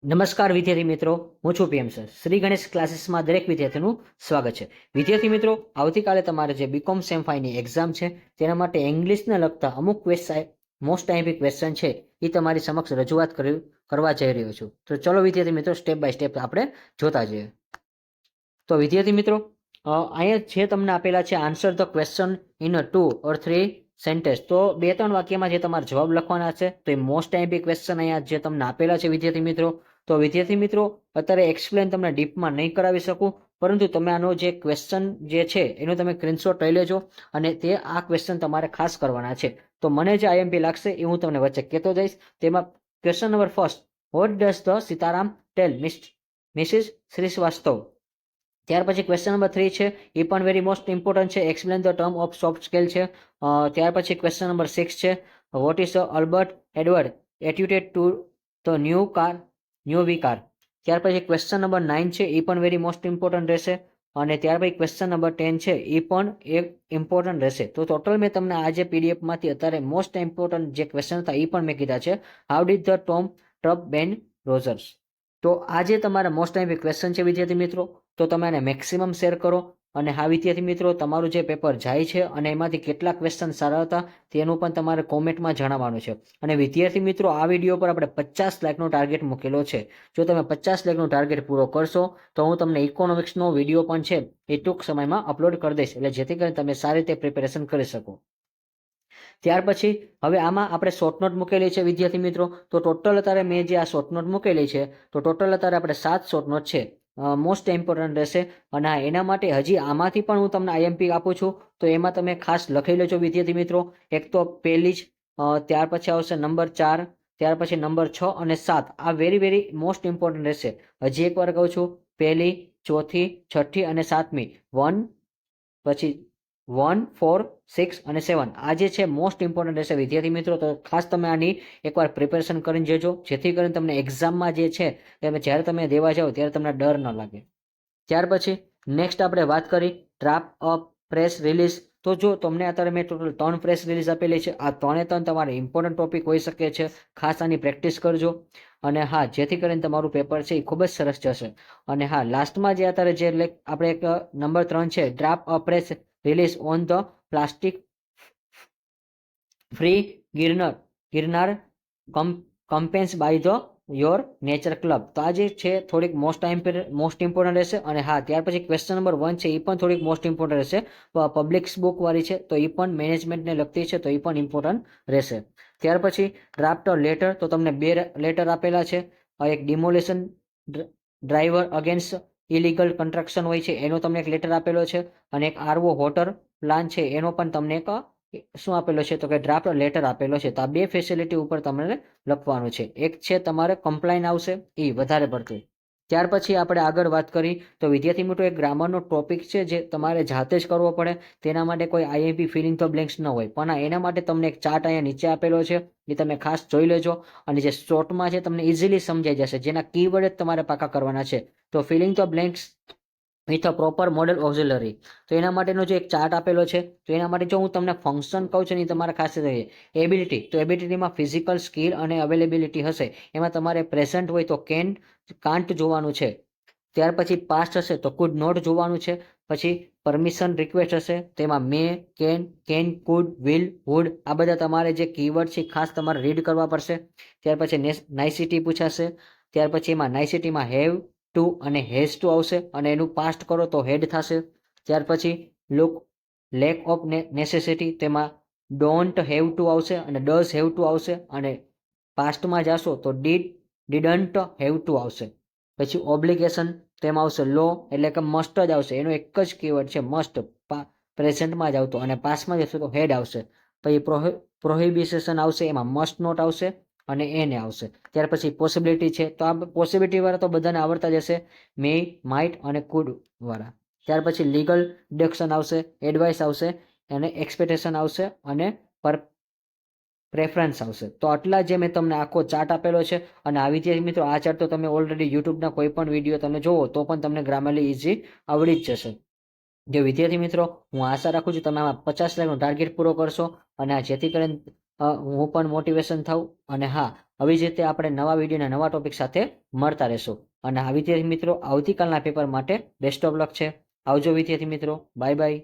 નમસ્કાર વિદ્યાર્થી મિત્રો, હું છું પીએમ સર. શ્રી ગણેશ ક્લાસીસમાં દરેક વિદ્યાર્થીનું સ્વાગત છે. વિદ્યાર્થી મિત્રો, આવતીકાલે તમારે જે બીકોમ સેમ ફાઈવની એક્ઝામ છે તેના માટે ઇંગ્લિશને લગતા અમુક મોસ્ટ આઈએમપી ક્વેશ્ચન છે એ તમારી સમક્ષ રજૂઆત કરવા જઈ રહ્યો છું. તો ચલો વિદ્યાર્થી મિત્રો, સ્ટેપ બાય સ્ટેપ આપણે જોતા જઈએ. તો વિદ્યાર્થી મિત્રો, અહીંયા જે તમને આપેલા છે answer the question in 2 or 3 sentence. તો 2-3 વાક્યમાં જે તમારે જવાબ લખવાના છે તો એ મોસ્ટ આઈએમપી ક્વેશ્ચન અહીંયા જે તમને આપેલા છે વિદ્યાર્થી મિત્રો. તો વિદ્યાર્થી મિત્રો, અત્યારે એક્સપ્લેન તમને ડીપમાં નહીં કરાવી શકું, પરંતુ તમે આનો જે ક્વેશ્ચન જે છે એનો તમે સ્ક્રીનશોટ લઈ લેજો અને તે આ ક્વેશ્ચન તમારે ખાસ કરવાના છે. તો મને જે આઈએમપી લાગશે એ હું તમને વચ્ચે કહેતો જઈશ. તેમાં question number first, what does the Sitaram tell Mrs Srivastava. ત્યાર પછી ક્વેશ્ચન નંબર 3 છે, એ પણ વેરી મોસ્ટ ઇમ્પોર્ટન્ટ છે. Explain the term of soft scale છે. ત્યાર પછી ક્વેશ્ચન નંબર 6 છે, વોટ ઇઝ અલ્બર્ટ એડવર્ડ એટ્યુટેડ to the new V car. ત્યાર પછી ક્વેશ્ચન નંબર 9 છે, એ પણ વેરી મોસ્ટ ઇમ્પોર્ટન્ટ રહેશે. અને ત્યાર પછી ક્વેશ્ચન નંબર 10 છે, એ પણ એક ઇમ્પોર્ટન્ટ રહેશે. તો ટોટલ મેં તમને આ જે પીડીએફમાંથી અત્યારે મોસ્ટ ઇમ્પોર્ટન્ટ જે ક્વેશ્ચન હતા એ પણ મેં કીધા છે. હાઉ ડીડ ધ ટોમ ટ્રપ બેન રોજર્સ. તો આ જે તમારા મોસ્ટ આઈએમપી ક્વેશ્ચન છે વિદ્યાર્થી મિત્રો, તો તમે આને મેક્સિમમ શેર કરો. અને હા વિદ્યાર્થી મિત્રો, તમારું જે પેપર જાય છે અને એમાંથી કેટલા ક્વેશ્ચન સારા હતા તેનું પણ તમારે કોમેન્ટમાં જણાવવાનું છે. અને વિદ્યાર્થી મિત્રો, આ વિડીયો પર આપણે 50 લાખનો ટાર્ગેટ મૂકેલો છે. જો તમે 50 લાખનો ટાર્ગેટ પૂરો કરશો તો હું તમને ઇકોનોમિક્સનો વિડીયો પણ છે એ ટૂંક સમયમાં અપલોડ કરી દઈશ, એટલે જેથી કરીને તમે સારી રીતે પ્રિપેરેશન કરી શકો. ત્યાર પછી હવે આમાં આપણે શોર્ટ નોટ મૂકેલી છે વિદ્યાર્થી મિત્રો. તો ટોટલ અત્યારે મેં જે આ શોર્ટ નોટ મૂકેલી છે તો ટોટલ અત્યારે આપણે 7 શોર્ટ નોટ છે. મોસ્ટ ઇમ્પોર્ટન્ટ રહેશે. અને એના માટે હજી આમાંથી પણ હું તમને આઈએમપી આપું છું, તો એમાં તમે ખાસ લખી લેજો વિદ્યાર્થી મિત્રો. એક તો પહેલી જ, ત્યાર પછી આવશે નંબર 4, ત્યાર પછી નંબર 6 અને 7. આ વેરી મોસ્ટ ઇમ્પોર્ટન્ટ રહેશે. હજી એકવાર કહું છું, પહેલી, ચોથી, છઠ્ઠી અને સાતમી, 1 પછી 1, 4, 6 અને 7 આ જે છે મોસ્ટ ઇમ્પોર્ટન્ટ રહેશે વિદ્યાર્થી મિત્રો. તો ખાસ તમે આની એકવાર પ્રિપેરેશન કરીને જજો, જેથી કરીને તમને એક્ઝામમાં જે છે જ્યારે તમે દેવા જાઓ ત્યારે તમને ડર ન લાગે. ત્યાર પછી નેક્સ્ટ આપણે વાત કરી ડ્રાફ્ટ અપ પ્રેસ રિલીઝ. તો જો તમને અત્યારે મેં ટોટલ 3 પ્રેસ રિલીઝ આપેલી છે. આ 3 તમારે ઇમ્પોર્ટન્ટ ટોપિક હોઈ શકે છે. ખાસ આની પ્રેક્ટિસ કરજો. અને હા, જેથી કરીને તમારું પેપર છે એ ખૂબ જ સરસ જશે. અને હા, લાસ્ટમાં જે અત્યારે જે આપણે એક નંબર 3 છે, draft a press release on the plastic free Girnar campaigns by the your nature club. તો આ જે છે થોડીક મોસ્ટ ઇમ્પોર્ટન્ટ રહેશે. અને હા, ત્યાર પછી ક્વેશ્ચન નંબર 1 છે એ પણ થોડીક મોસ્ટ ઇમ્પોર્ટન્ટ રહેશે. પબ્લિક બુક વાળી છે તો એ પણ મેનેજમેન્ટને લગતી છે, તો એ પણ ઇમ્પોર્ટન્ટ રહેશે. ત્યાર પછી ડ્રાફ્ટ લેટર, તો તમને 2 લેટર આપેલા છે. એક demolition driver against illegal construction હોય છે એનો તમને એક લેટર આપેલો છે. અને એક આરવો વોટર પ્લાન છે એનો પણ તમને એક શું આપેલો છે તો કે ડ્રાફ્ટ લેટર આપેલો છે. તો આ 2 ફેસિલિટી ઉપર તમારે લખવાનું છે. એક છે તમારે કમ્પ્લાઇન આવશે એ વધારે પડતું. ત્યાર પછી આપણે આગળ વાત કરી તો વિદ્યાર્થી મિત્રો, એક ગ્રામરનો ટોપિક છે જે તમારે જાતે જ કરવો પડે. તેના માટે કોઈ આઈએમપી ફિલિંગ ધ બ્લેન્ક્સ ન હોય, પણ એના માટે તમને એક ચાર્ટ અહીંયા નીચે આપેલો છે, એ તમે ખાસ જોઈ લેજો. અને જે શોર્ટમાં છે તમને ઇઝીલી સમજાઈ જશે, જેના કીવર્ડ જ તમારે પાકા કરવાના છે. તો filling the blanks with a proper model auxiliary, તો એના માટેનો જે એક ચાર્ટ આપેલો છે, તો એના માટે જો હું તમને ફંક્શન કહું છું ને, તમારે ખાસ એબિલિટી, તો એબિલિટીમાં ફિઝિકલ સ્કિલ અને અવેલેબિલિટી હશે. એમાં તમારે પ્રેઝન્ટ હોય તો કાન્ટ જોવાનું છે. ત્યાર પછી પાસ્ટ હશે તો કુડ નોટ જોવાનું છે. પછી પરમિશન રિક્વેસ્ટ હશે, તેમાં મે, કેન, કુડ, વિલ, વુડ આ બધા તમારે જે કીવર્ડ છે ખાસ તમારે રીડ કરવા પડશે. ત્યાર પછી નાઇસિટી પૂછાશે. ત્યાર પછી એમાં નાઇસિટીમાં હેવ ટુ અને હેઝ ટુ આવશે, અને એનું પાસ્ટ કરો તો હેડ થશે. ત્યાર પછી લેક ઓફ નેસેસિટી, તેમાં ડોન્ટ હેવ ટુ આવશે અને ડઝ હેવ ટુ આવશે. અને પાસ્ટમાં જશો તો ડીડન્ટ હેવ ટુ આવશે. પછી ઓબ્લિગેશન, તેમાં આવશે લો, એટલે કે મસ્ટ જ આવશે. એનો એક જ કીવર્ડ છે મસ્ટ, પ્રેઝન્ટમાં જ આવતો. અને પાસ્ટમાં જશો તો હેડ આવશે. પછી પ્રોહિબિશન આવશે, એમાં મસ્ટ નોટ આવશે અને એને આવશે. ત્યાર પછી પોસિબિલિટી છે, તો આ પોસિબિલિટી વાળા તો બધાને આવડતા જ હશે, મે, માઇટ અને કુડ વાળા. ત્યાર પછી લીગલ ડિડક્શન આવશે, એડવાઇસ આવશે અને એક્સપેક્ટેશન આવશે અને પ્રેફરન્સ આવશે. તો આટલા જે મેં તમને આખો ચાર્ટ આપેલો છે. અને આ વિદ્યાર્થી મિત્રો, આ ચાર્ટ તો તમે ઓલરેડી યુટ્યુબના કોઈ પણ વિડીયો તમે જોવો તો પણ તમને ગ્રામરલી ઇઝી આવડી જ જશે. જે વિદ્યાર્થી મિત્રો, હું આશા રાખું છું તમે આમાં 50 લાખનો ટાર્ગેટ પૂરો કરશો. અને જેથી કરીને હું પણ મોટિવેશન થાઉં. અને હા, આવી જ રીતે આપણે નવા વિડીયોના નવા ટોપિક સાથે મળતા રહેશું. અને આ વિદ્યાર્થી મિત્રો આવતીકાલના પેપર માટે બેસ્ટ ઓફ લક છે. આવજો વિદ્યાર્થી મિત્રો, બાય બાય.